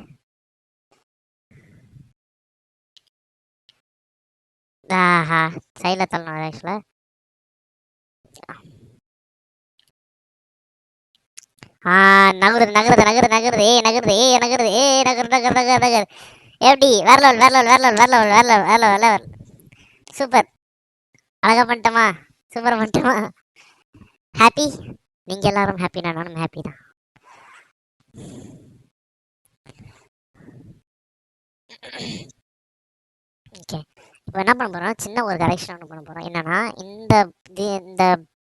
ஆஹா, சைடில் தள்ளணும் ஆக்சுவலாக. நகருது நகருது நகருது நகருது நகருது நகருது நகரு நகரு நகரு நகரு. எப்படி? வேற லெவல் வேற லெவல் வேற லெவல் வேற லெவல் வேற லெவல் வேற லெவல் வேற லெவல். சூப்பர், அழகா பண்ணிட்டோமா? சூப்பராக பண்ணிட்டோமா? ஹாப்பி? நீங்கள் எல்லாரும் ஹாப்பினா நானும் ஹாப்பி தான். ஓகே, இப்போ என்ன பண்ண போகிறோம், சின்ன ஒரு கரெக்ஷன் ஒன்று பண்ண போகிறோம். என்னன்னா, இந்த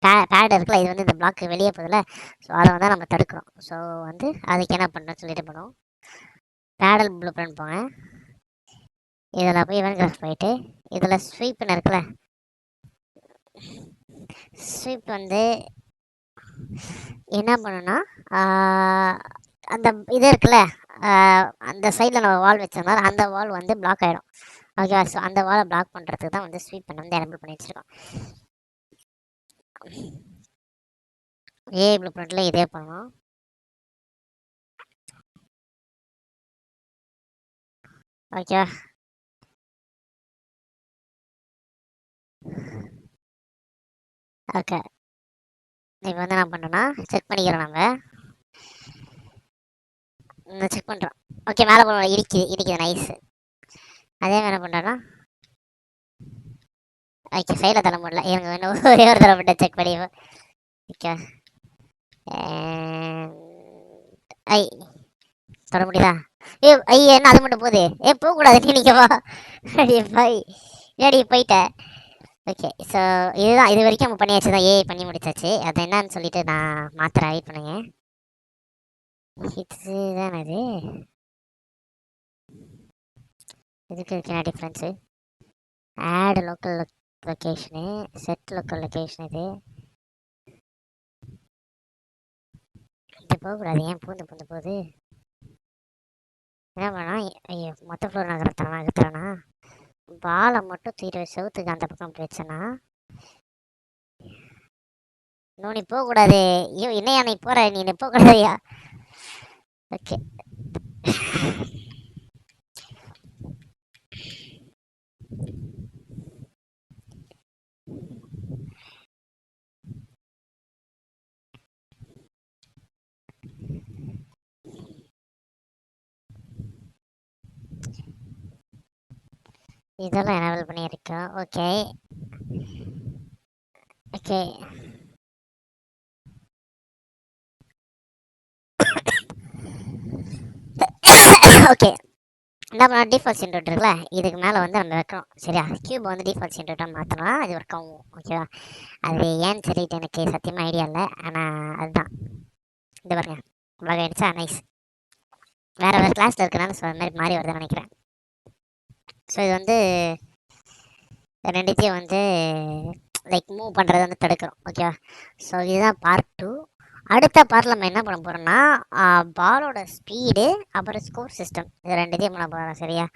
பேட் இருக்குல்ல, இது வந்து இந்த பிளாக் வெளியே போகுதுல, ஸோ அதை வந்து நம்ம தடுக்கிறோம். ஸோ வந்து அதுக்கு என்ன பண்ணுறோம்னு சொல்லிட்டு பண்ணுவோம். பேடல் ப்ளூ பிரிண்ட் போங்க, இதில் போய் இவன் கிராஃப் போயிட்டு இதில் ஸ்வீப்னு இருக்குல்ல, ஸ்வீப் வந்து என்ன பண்ணுன்னா, அந்த இது இருக்குல்ல, அந்த சைடில் நம்ம வால் வச்சோம்னா அந்த வால் வந்து பிளாக் ஆகிடும். ஓகேவா? ஸோ அந்த வாலை பிளாக் பண்ணுறதுக்கு தான் வந்து ஸ்வீப் பண்ண வந்து எனபிள் பண்ணி வச்சுருக்கோம். ப்ளூ பிரிண்ட்டில் இதே பண்ணலாம். ஓகேவா? ஓகே, இப்போ வந்து என்ன பண்ணுறோன்னா செக் பண்ணிக்கிறோம். நம்ம செக் பண்ணுறோம். ஓகே, மேலே போன இடிக்குது இடிக்குது, நைஸு. அதே மாதிரி என்ன பண்ணுறோன்னா, ஓகே சைடில் தர முடியல, எனக்கு இன்னும் ஒரே ஒரு தடவை மட்டும் செக் பண்ணி. ஓகே, ஐ தொட முடியுதா? என்ன அது மட்டும் போகுது? போகக்கூடாது, நீ நிற்கவா? அடி பாய், ஏடி போயிட்ட. ஓகே, ஸோ இதுதான், இது வரைக்கும் நம்ம பண்ணியாச்சு தான், பண்ணி முடிச்சாச்சு. அது என்னன்னு சொல்லிட்டு நான் மாத்திரம் வெயிட் பண்ணுங்க. இதுதான் அது, இதுக்கு என்ன difference? Add local location, set local location. இது போகக்கூடாது, ஏன் பூந்து போகுது? என்ன பண்ணா, ஐயோ மொத்த ஃப்ளோர் நகர்த்துறேனா? பாலை மட்டும் செவுத்துக்கு அந்த பக்கம் போயிடுச்சுன்னா, இன்னும் நீ போகக்கூடாது. ஐயோ என்னையா நீ போகிற, நீ போகக்கூடாதுயா. ஓகே, இதெல்லாம் எனேபிள் பண்ணியிருக்கோம். Okay okay, okay. என்ன பண்ணால் டிஃபால்ட் சென்டர் இருக்குல்ல, இதுக்கு மேலே வந்து நம்ம வைக்கிறோம். சரியா? கியூப் வந்து டிஃபால்ட் சென்டர்ட்டாக மாற்றலாம், அது ஒர்க் ஆகும். ஓகேவா? அது ஏன்னு சொல்லிட்டு எனக்கு சத்தியமாக ஐடியா இல்லை, ஆனால் அதுதான். இது பாருங்க, இவ்வளோ ஆயிடுச்சா? நைஸ். வேறு கிளாஸில் இருக்கிறனால ஸோ அது மாதிரி மாறி வருதுன்னு நினைக்கிறேன். ஸோ இது வந்து ரெண்டுத்தையும் வந்து லைக் மூவ் பண்ணுறதை வந்து தடுக்கிறோம். ஓகேவா? ஸோ இதுதான் பார்ட் 2. அடுத்த பார்ட்டில் நம்ம என்ன பண்ண போகிறோம்னா, பாலோட ஸ்பீடு அப்புறம் ஸ்கோர் சிஸ்டம், இது ரெண்டுத்தையும் பண்ண போகிறோம். சரியா?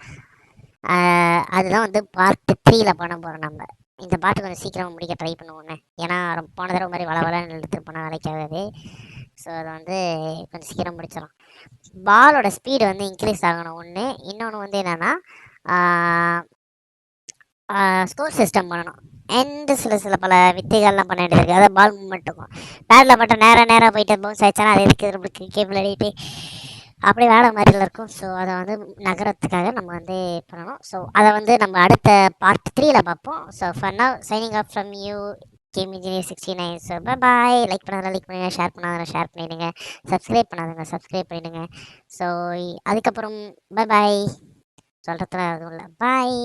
அதுதான் வந்து பார்ட் 3ல் பண்ண போகிறோம். நம்ம இந்த பாட்டு கொஞ்சம் சீக்கிரமாக முடிக்க ட்ரை பண்ணுவோன்னு, ஏன்னா போன தடவை மாதிரி வளவலன்னு எடுத்துகிட்டு போனால் வேலைக்காகாது. ஸோ அதை வந்து கொஞ்சம் சீக்கிரம் முடிச்சிடும். பாலோட ஸ்பீடு வந்து இன்க்ரீஸ் ஆகணும் ஒன்று, இன்னொன்று வந்து என்னென்னா ஸ்கோர் சிஸ்டம் பண்ணணும். அண்டு சில பல வித்தைகள்லாம் பண்ண வேண்டியது இருக்குது. அதாவது பால் மூவ்மெண்ட் இருக்கும், பேட்டில் மட்டும் நேராக போயிட்டு பவுன்ஸ் ஆயிடுச்சுன்னா அது எதுக்கு நம்மளுக்கு கேபிள் அடிக்கிட்டு அப்படியே வேலை மாதிரில இருக்கும். ஸோ அதை வந்து நகரத்துக்காக நம்ம வந்து பண்ணணும். ஸோ அதை வந்து நம்ம அடுத்த பார்ட் 3ல் பார்ப்போம். So for now signing off from you, game engineer 69. So bye. Like பண்ணாத லைக் பண்ணுங்க, ஷேர் பண்ணாத ஷேர் பண்ணிவிடுங்க, சப்ஸ்கிரைப் பண்ணாதுங்க சப்ஸ்கிரைப் பண்ணிவிடுங்க. ஸோ அதுக்கப்புறம் பாய் சொல்கிறதுல அதுவும் இல்லை. பாய்.